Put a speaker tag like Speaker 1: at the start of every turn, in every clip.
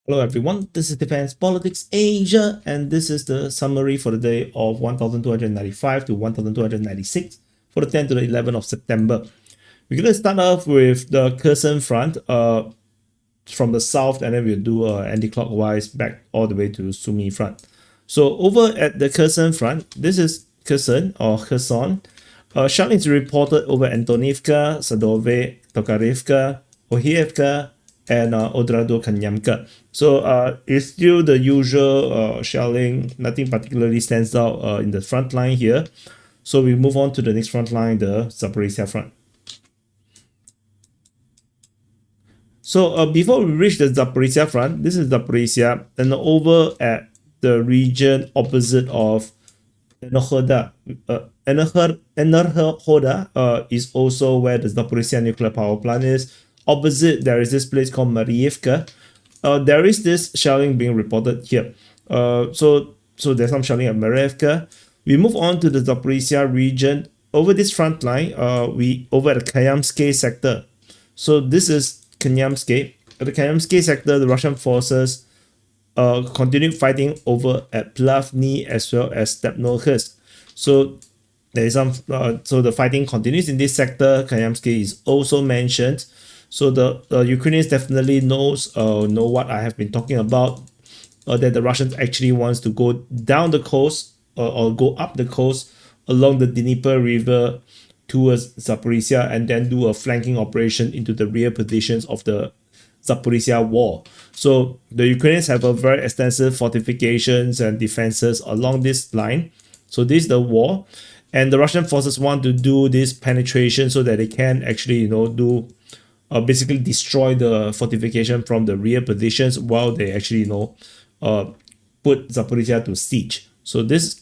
Speaker 1: Hello everyone, this is Defense Politics Asia, and this is the summary for the day of 1295 to 1296 for the 10th to the 11th of September. We're going to start off with the Kherson front from the south, and then we'll do anti-clockwise back all the way to Sumy front. So over at the Kherson front, this is Kherson or Kherson. Shelling is reported over Antonivka, Sadove, Tokarivka, Ohievka, and Odrado Kanyamka. So it's still the usual shelling. Nothing particularly stands out in the front line here. So we move on to the next front line, the Zaporizhzhia front. So before we reach the Zaporizhzhia front, this is Zaporizhzhia, and over at the region opposite of Enerhoda. Enerhoda is also where the Zaporizhzhia nuclear power plant is. Opposite, there is this place called Marievka. There is this shelling being reported here. So there's some shelling at Marievka. We move on to the Zaporizhzhia region. Over this front line, we over at the Kayamsky sector. So this is Kanyamsky. At the Kanyamsky sector, the Russian forces continued fighting over at Plavny as well as Stepnohursk. So there is some. So the fighting continues in this sector. Kanyamsky is also mentioned. So the Ukrainians definitely know what I have been talking about. That the Russians actually wants to go down the coast or go up the coast along the Dnieper River towards Zaporizhzhia and then do a flanking operation into the rear positions of the Zaporizhzhia wall. So the Ukrainians have a very extensive fortifications and defenses along this line. So this is the wall, and the Russian forces want to do this penetration so that they can actually do basically destroy the fortification from the rear positions while they actually put Zaporizhzhia to siege. So this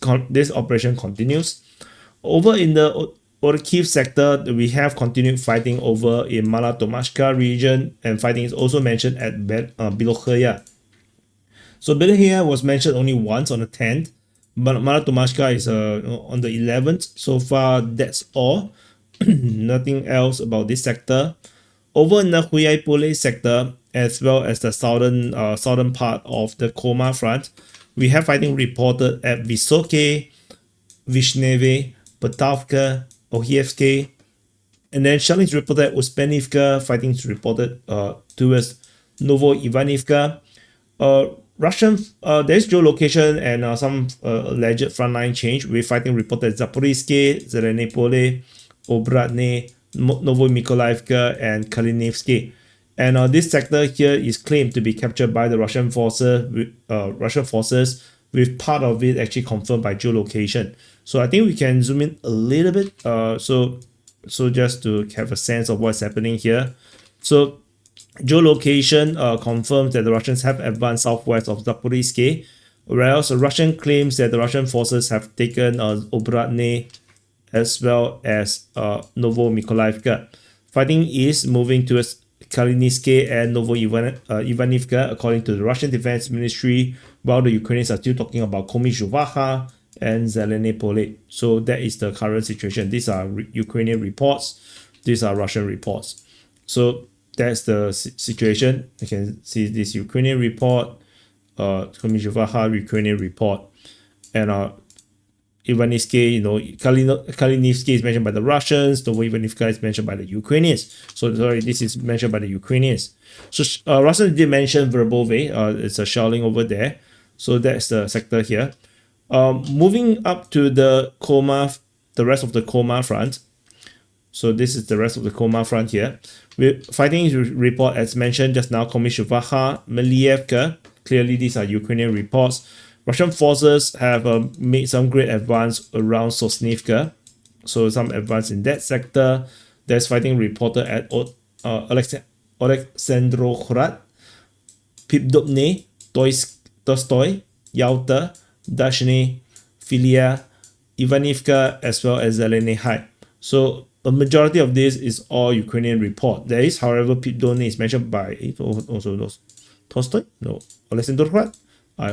Speaker 1: operation continues. Over in the Orkiv sector, we have continued fighting over in Malatomashka region, and fighting is also mentioned at Bilokhaya. So Bilokhaya was mentioned only once on the 10th, but Malatomashka is on the 11th. So far, that's all. Nothing else about this sector. Over in the Huyaipole sector, as well as the southern part of the Koma front, we have fighting reported at Vysoke, Vishneve, Petavka, Ohievske, and then shelling is reported at Uspenivka. Fighting is reported towards Novo Ivanivka. Russian there's geolocation and some alleged frontline change with fighting reported at Zaporizhzhia, Zelenopole, Obratne, Novomykolaivka, and Kalinivsky. And this sector here is claimed to be captured by the Russian forces, with part of it actually confirmed by geolocation. So I think we can zoom in a little bit. So just to have a sense of what's happening here. So geolocation confirms that the Russians have advanced southwest of Zaporizhzhia, whereas the Russian claims that the Russian forces have taken Obratne as well as Novomykolaivka. Fighting is moving towards Kalinivsky and Ivanivka, according to the Russian Defense Ministry, while the Ukrainians are still talking about Komizhuvaha and Zelenopole. So that is the current situation. These are Ukrainian reports. These are Russian reports. So that's the situation. You can see this Ukrainian report, Komizhuvaha Ukrainian report, and Ivanivsky, Kalinivsky is mentioned by the Russians. Novo Ivanivka is mentioned by the Ukrainians. So sorry, this is mentioned by the Ukrainians. So Russians did mention Verbove. It's a shelling over there. So that's the sector here. Moving up to the rest of the Koma front. So this is the rest of the Koma front here. Fighting report as mentioned just now, Komizhuvaha, Melievka. Clearly, these are Ukrainian reports. Russian forces have made some great advance around Sosnivka, so some advance in that sector. There's fighting reported at Alexandrokhrad, Pipdopne, Tostoy, Yalta, Dashny, Filia, Ivanivka, as well as Zelenehai. So a majority of this is all Ukrainian report. There is, however, Pipdopne is mentioned by also those Tolstoy, no, Alexandrokhrad.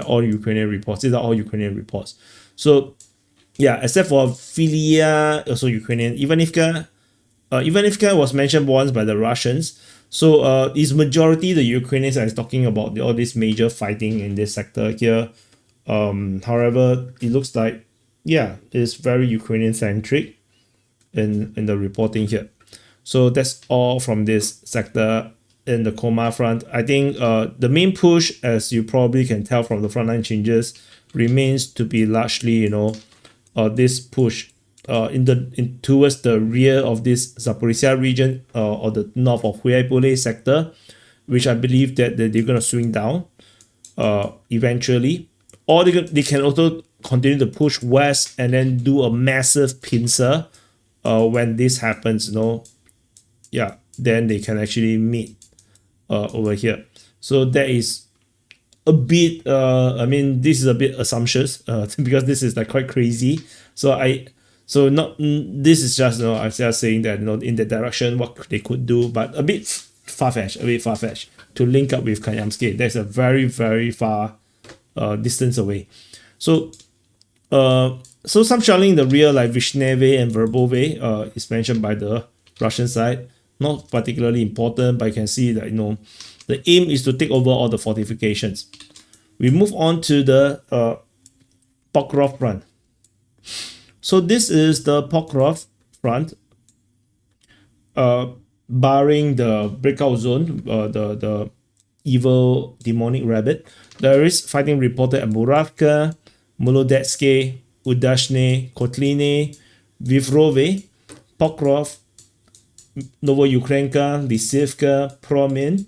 Speaker 1: All Ukrainian reports. These are all Ukrainian reports. So yeah, except for Filia, also Ukrainian. Ivanivka was mentioned once by the Russians. So is majority the Ukrainians are talking about all this major fighting in this sector here. However, it looks like, yeah, it's very Ukrainian centric in the reporting here. So that's all from this sector in the Koma front. I think the main push, as you probably can tell from the frontline changes, remains to be largely, this push towards the rear of this Zaporizhzhia region or the north of Huaypole sector, which I believe that they're going to swing down eventually. Or they can also continue to push west and then do a massive pincer when this happens, yeah, then they can actually meet over here. So that is a bit I mean, this is a bit assumptuous because this is like quite crazy. So not this is just, I'm just saying that, in the direction what they could do, but a bit far-fetched to link up with Kanyamsky. That's a very, very far distance away. So so some shelling in the rear, like Vishneve and Verbove, is mentioned by the Russian side. Not particularly important, but you can see that, the aim is to take over all the fortifications. We move on to the Pokrovsk front. So this is the Pokrovsk front, barring the breakout zone, the evil demonic rabbit. There is fighting reported at Muravka, Molodetske, Udashne, Kotline, Vivrove, Pokrovsk, Novoyukrenka, Lysivka, Promin,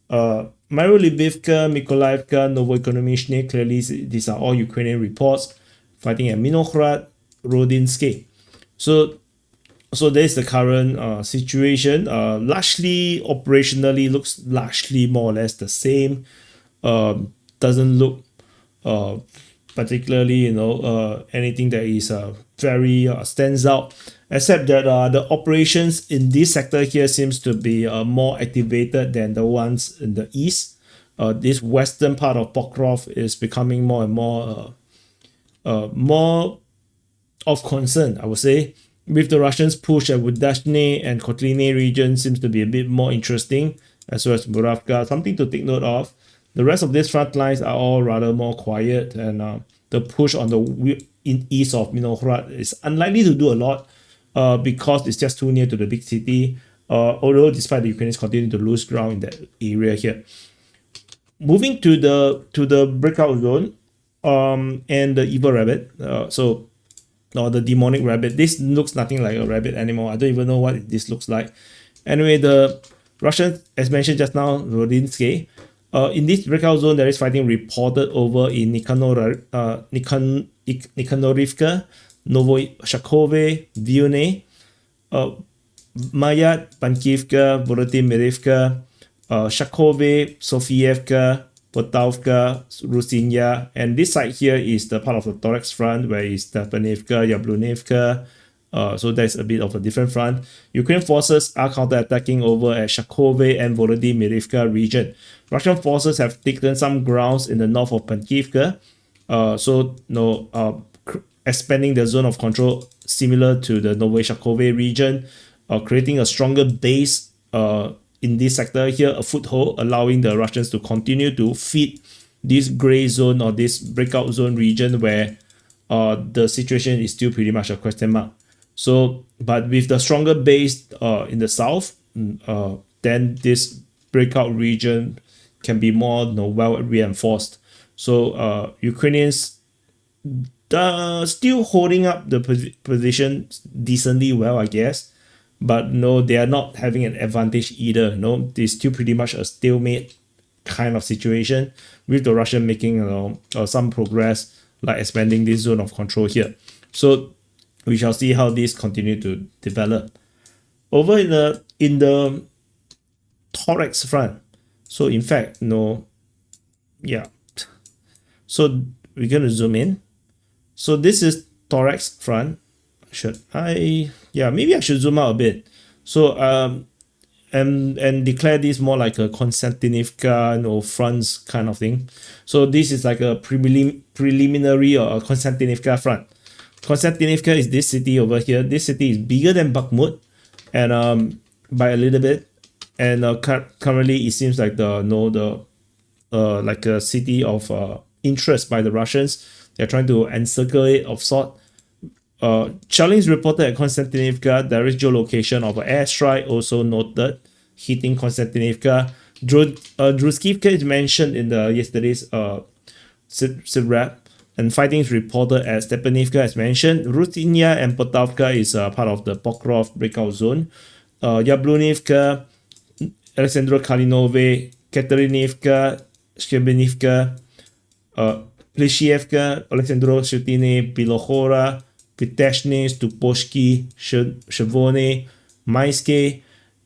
Speaker 1: Marylibivka, Mykolaievka, Novoekonomichne. Clearly, these are all Ukrainian reports. Fighting at Minokhrad, Rodinsky. So there's the current situation. Largely operationally looks largely more or less the same. Doesn't look particularly, anything that is very stands out, except that the operations in this sector here seems to be more activated than the ones in the east. This western part of Pokrovsk is becoming more and more of concern, I would say, with the Russians' push at Vudashne and Kotline region seems to be a bit more interesting, as well as Muravka. Something to take note of. The rest of these front lines are all rather more quiet, and the push on the east of Minokhrad is unlikely to do a lot because it's just too near to the big city, although despite the Ukrainians continue to lose ground in that area here. Moving to the breakout zone and the evil rabbit, or the demonic rabbit. This looks nothing like a rabbit anymore. I don't even know what this looks like. Anyway, the Russians, as mentioned just now, Rodinsky. In this breakout zone, there is fighting reported over in Nikhanorivka, Novoshakove, Viune, Mayat, Pankivka, Vorotimirivka, Shakove, Sofievka, Potavka, Rusinya, and this side here is the part of the Thorax front where is Stepanivka, Yablunivka. So that's a bit of a different front. Ukrainian forces are counterattacking over at Shakove and Volodymyrivka region. Russian forces have taken some grounds in the north of Pankivka. Expanding the zone of control similar to the Novoshakove region, creating a stronger base in this sector here, a foothold, allowing the Russians to continue to feed this gray zone or this breakout zone region where the situation is still pretty much a question mark. So, but with the stronger base in the south, then this breakout region can be more well reinforced. So Ukrainians still holding up the position decently well, I guess. But no, they are not having an advantage either. No, it's still pretty much a stalemate kind of situation, with the Russian making some progress, like expanding this zone of control here. So we shall see how this continue to develop. Over in the Thorax front. So in fact, yeah. So we're gonna zoom in. So this is Thorax front. Maybe I should zoom out a bit. So and declare this more like a Konstantinivka fronts kind of thing. So this is like a preliminary or a Konstantinivka front. Konstantinivka is this city over here. This city is bigger than Bakhmut, and by a little bit. and currently it seems like the like a city of interest by the Russians. They're trying to encircle it of sort. Challenge reported at Konstantinivka. There is geolocation of an airstrike also noted hitting Konstantinivka. Druskivka is mentioned in the yesterday's SITREP, and fighting is reported at Stepanivka as mentioned. Rusinya and Potavka is part of the Pokrovsk breakout zone. Yablunivka, Alexandro Kalinove, Katerinivka, Shchebenivka, Pleshievka, Alexandro Shutine, Bilohora, Piteshny, Stuposhki, Shavone, Maiske,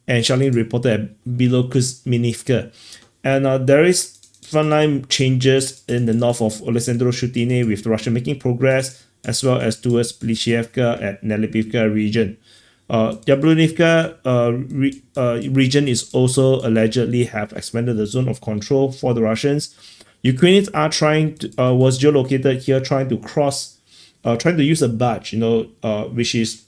Speaker 1: and shelling reported at Bilokuzminivka. And there is frontline changes in the north of Alexandro Shutine with the Russian making progress, as well as towards Pleshievka at Nelipivka region. Yablunivka region is also allegedly have expanded the zone of control for the Russians. Ukrainians are trying to was geolocated here, trying to cross, trying to use a barge, which is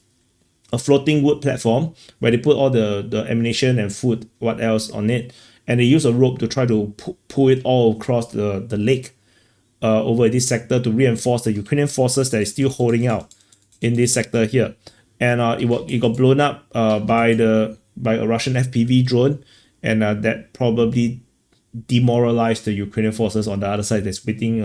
Speaker 1: a floating wood platform where they put all the ammunition and food, what else on it, and they use a rope to try to pull it all across the lake over this sector to reinforce the Ukrainian forces that is still holding out in this sector here. And it got blown up by a Russian FPV drone, and that probably demoralized the Ukrainian forces on the other side that's waiting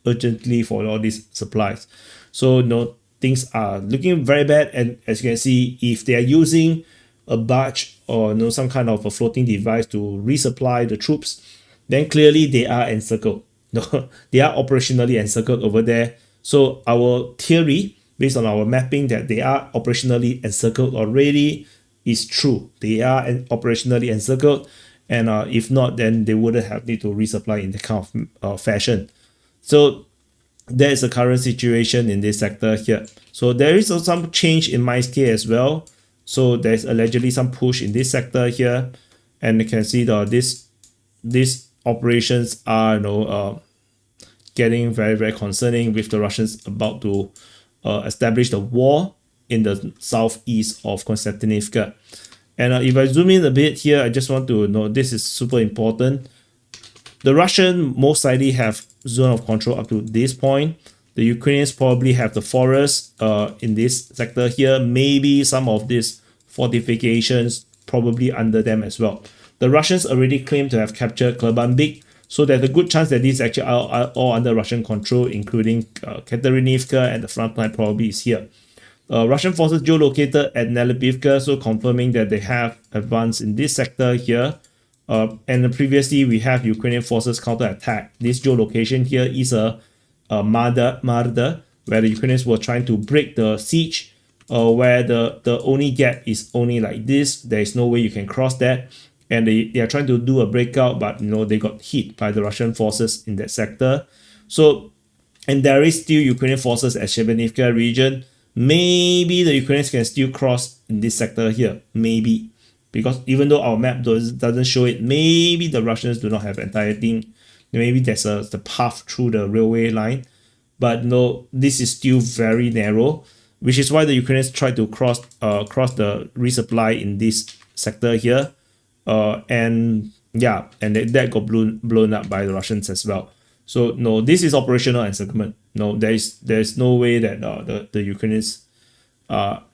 Speaker 1: urgently for all these supplies. So things are looking very bad, and as you can see, if they are using a barge or some kind of a floating device to resupply the troops, then clearly they are encircled. They are operationally encircled over there. So our theory, based on our mapping, that they are operationally encircled already is true. They are operationally encircled, and if not, then they wouldn't have need to resupply in that kind of fashion. So there is a current situation in this sector here. So there is some change in Maiske as well. So there's allegedly some push in this sector here, and you can see these operations are getting very, very concerning, with the Russians about to establish the war in the southeast of Konstantinivka. And if I zoom in a bit here, I just want to know this is super important. The Russian most likely have zone of control up to this point. The Ukrainians probably have the forest in this sector here. Maybe some of these fortifications probably under them as well. The Russians already claim to have captured Klebanbik, so there's a good chance that these actually are all under Russian control, including Katerinivka, and the front line probably is here. Russian forces geolocated at Nelipivka, so confirming that they have advanced in this sector here. And previously we have Ukrainian forces counterattack. This geolocation here is a Marda, where the Ukrainians were trying to break the siege, where the only gap is only like this. There is no way you can cross that, and they are trying to do a breakout, but they got hit by the Russian forces in that sector. So, and there is still Ukrainian forces at Shebenivka region. Maybe the Ukrainians can still cross in this sector here, maybe, because even though our map doesn't show it, maybe the Russians do not have entire thing. Maybe there's the path through the railway line, but no, this is still very narrow, which is why the Ukrainians tried to cross the resupply in this sector here, and that got blown up by the Russians as well. So no, this is operational encirclement. No, there's no way that the Ukrainians are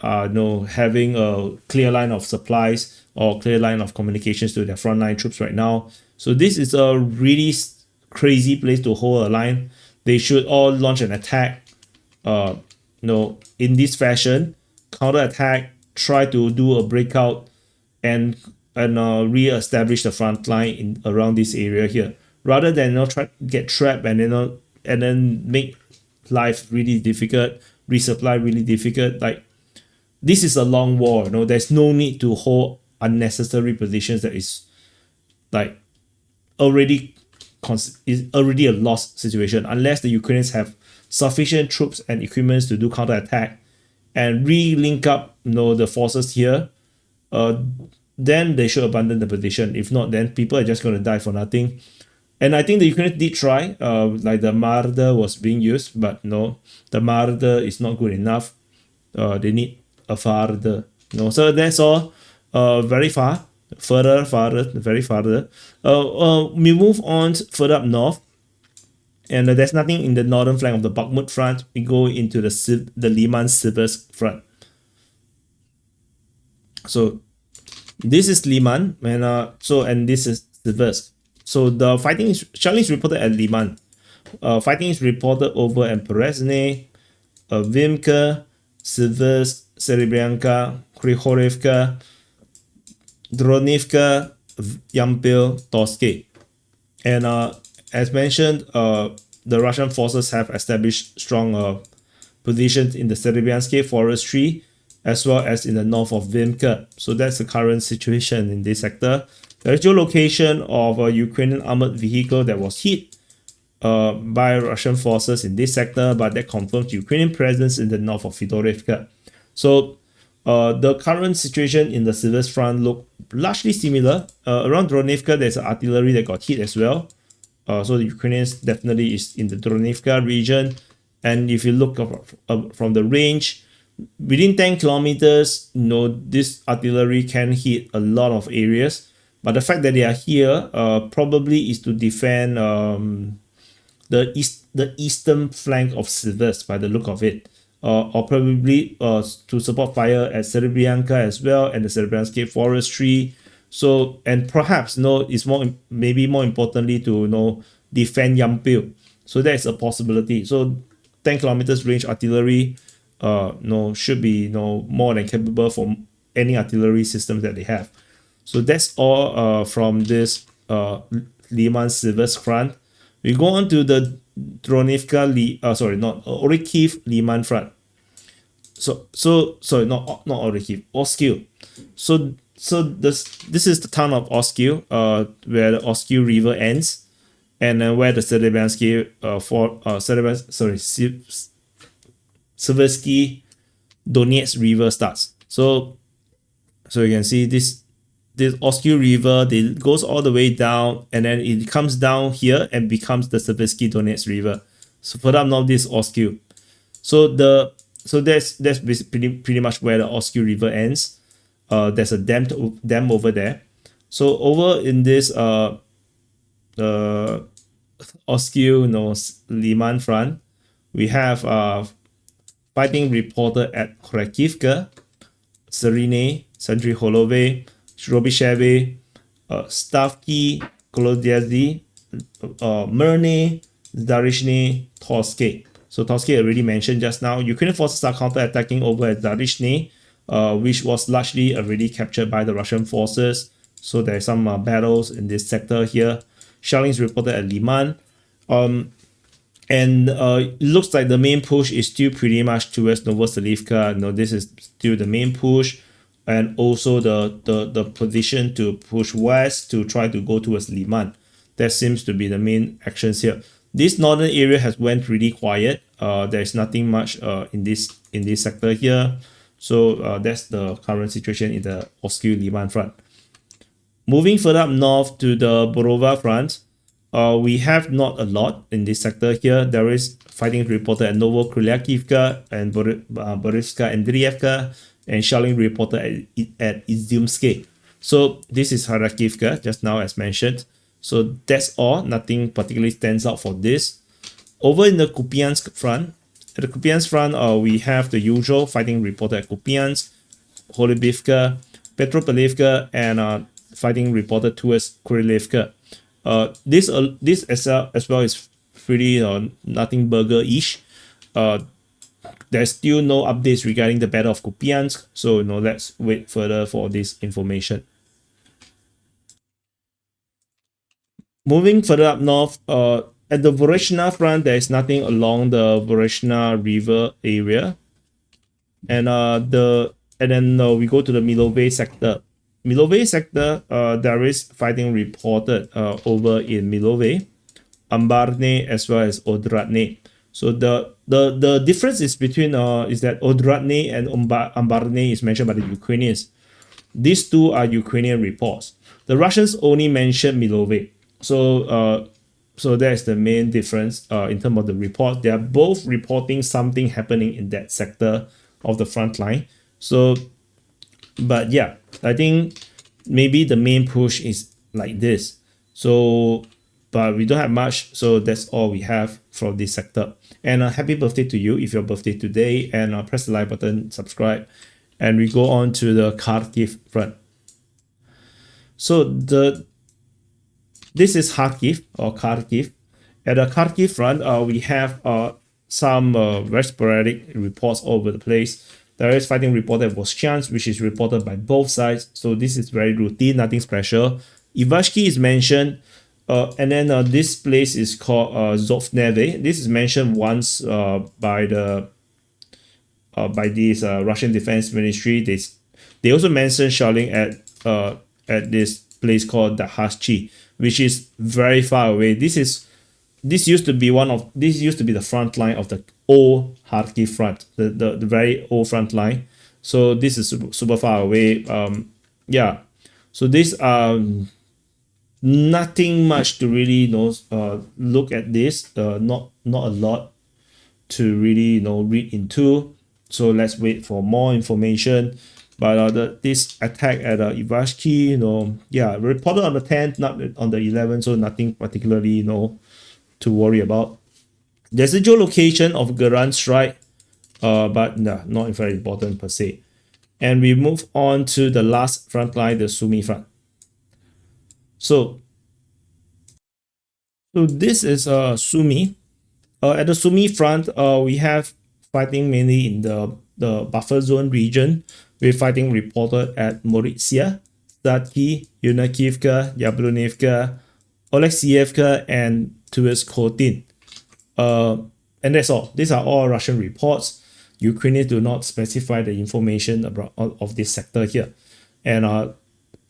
Speaker 1: having a clear line of supplies or clear line of communications to their frontline troops right now. So this is a really crazy place to hold a line. They should all launch an attack, in this fashion, counterattack, try to do a breakout, and re-establish the front line in around this area here, rather than try to get trapped and then make life really difficult, resupply really difficult. Like, this is a long war. There's no need to hold unnecessary positions that is like already a lost situation, unless the Ukrainians have sufficient troops and equipment to do counterattack and re-link up the forces here. Then they should abandon the position. If not, then people are just going to die for nothing. And I think the Ukrainians did try, like the Marder was being used, but no, the Marder is not good enough. They need a farther. So that's all very far. very farther. We move on further up north, and there's nothing in the northern flank of the Bakhmut front. We go into the Liman Siversk front. So this is Liman, and this is Siversk. So the shelling is reported at Liman. Fighting is reported over at Perezne, Vimka, Siversk, Serebryanka, Krychorivka, Dronivka, Yampil, Toske. And as mentioned, the Russian forces have established strong positions in the Serebryansky forestry as well as in the north of Vimka. So that's the current situation in this sector. The actual location of a Ukrainian armored vehicle that was hit by Russian forces in this sector, but that confirms Ukrainian presence in the north of Fedorivka. So the current situation in the Siversk front look largely similar. Around Dronivka, there's artillery that got hit as well. So the Ukrainians definitely is in the Dronivka region. And if you look from the range, within 10 kilometers, this artillery can hit a lot of areas. But the fact that they are here probably is to defend the eastern flank of Siversk by the look of it. Or probably to support fire at Serebryanka as well and the Serebryansky forestry. So, and perhaps it's maybe more importantly to defend Yampil. So that's a possibility. So 10 kilometers range artillery should be more than capable for any artillery system that they have. So that's all from this Liman Siversk front. We go on to the Dronivka Orikhiv Liman front. Sorry, not Orikhiv, Oskil. So this is the town of Oskil, where the Oskil River ends, and then where the Serebryansky Siversky Donetsk River starts. So you can see this Oskil River, it goes all the way down, and then it comes down here and becomes the Siversky Donetsk River. So further up north, this Oskil. So that's pretty much where the Oskil River ends. There's a dam over there. So over in this Oskil Liman front, we have fighting reported at Kharkivka, Serine, Sandriholove, Shrobisheve, Stavki, Kolodyazi, Myrne, Zarishny, Toske. So Toske already mentioned just now. Ukrainian forces are counter-attacking over at Zarishny, which was largely already captured by the Russian forces. So there are some battles in this sector here. Shelling is reported at Liman. And it looks like the main push is still pretty much towards Novoselivka. This is still the main push. And also the position to push west to try to go towards Liman. That seems to be the main actions here. This northern area has went really quiet. There's nothing much in this sector here. So that's the current situation in the Oskil Liman front. Moving further up north to the Borova front, we have not a lot in this sector here. There is fighting reported at Novokryakivka and Borivska and Drievka, and shelling reported at Izyumske. So this is Kharkivka just now as mentioned. So that's all. Nothing particularly stands out for this. Over in the Kupiansk front, at the Kupiansk front, we have the usual fighting reported at Kupiansk, Holubivka, Petropavlivka, and fighting reported towards Kurilivka. This as well is pretty nothing burger-ish. There's still no updates regarding the Battle of Kupiansk, so let's wait further for this information. Moving further up north, at the Voreshna front, there is nothing along the Voreshna River area, and then we go to the Milove sector. Milove sector, there is fighting reported over in Milove, Ambarne, as well as Odradne. So the difference is between is that Odradne and Ambarne is mentioned by the Ukrainians. These two are Ukrainian reports. The Russians only mention Milove. So that's the main difference in terms of the report. They are both reporting something happening in that sector of the front line. So, but yeah, I think maybe the main push is like this. So, but we don't have much, so that's all we have for this sector. And happy birthday to you if your birthday today, and press the like button, subscribe, and we go on to the Kharkiv front. So this is Kharkiv or Kharkiv. At the Kharkiv front, we have some very sporadic reports all over the place. There is fighting reported at Voschansk, which is reported by both sides. So this is very routine, nothing special. Ivashki is mentioned, and then this place is called Zovneve. This is mentioned once by this Russian Defense Ministry. They also mentioned shelling at this place called Dakhashchi, which is very far away. This used to be the front line of the old Kharkiv front, the very old front line. So this is super far away. Yeah. So this nothing much to really look at this. Not a lot to really read into. So let's wait for more information. But this attack at Ivashki, reported on the 10th, not on the 11th, so nothing particularly to worry about. There's a geolocation of Garan strike, but not very important per se. And we move on to the last front line, the Sumy front. So this is Sumy. At the Sumy front, we have fighting mainly in the buffer zone region. We're fighting reported at Zaporizhzhia, Statsky, Yunakivka, Yablonivka, Oleksievka, and towards Khotin. And that's all. These are all Russian reports. Ukrainians do not specify the information about of this sector here. And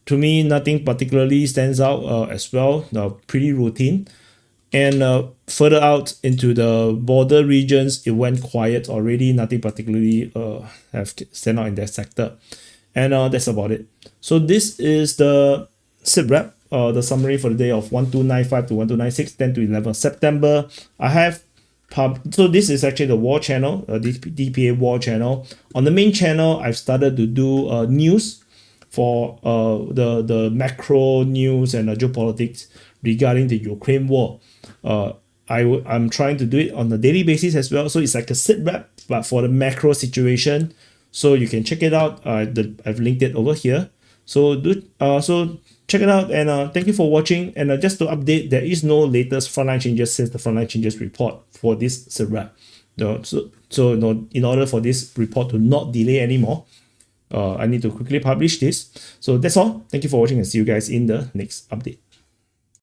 Speaker 1: to me, nothing particularly stands out as well. Pretty routine. And further out into the border regions, it went quiet already. Nothing particularly have stand out in that sector. And that's about it. So this is the SITREP, the summary for the day of 1295 to 1296, 10 to 11 September. I have so this is actually the war channel, DPA war channel. On the main channel, I've started to do news for the macro news and geopolitics regarding the Ukraine war. I'm trying to do it on a daily basis as well. So it's like a SITREP, but for the macro situation. So you can check it out. I've linked it over here. So check it out, and thank you for watching. And just to update, there is no latest frontline changes since the frontline changes report for this SITREP. So in order for this report to not delay anymore, I need to quickly publish this. So that's all. Thank you for watching, and see you guys in the next update.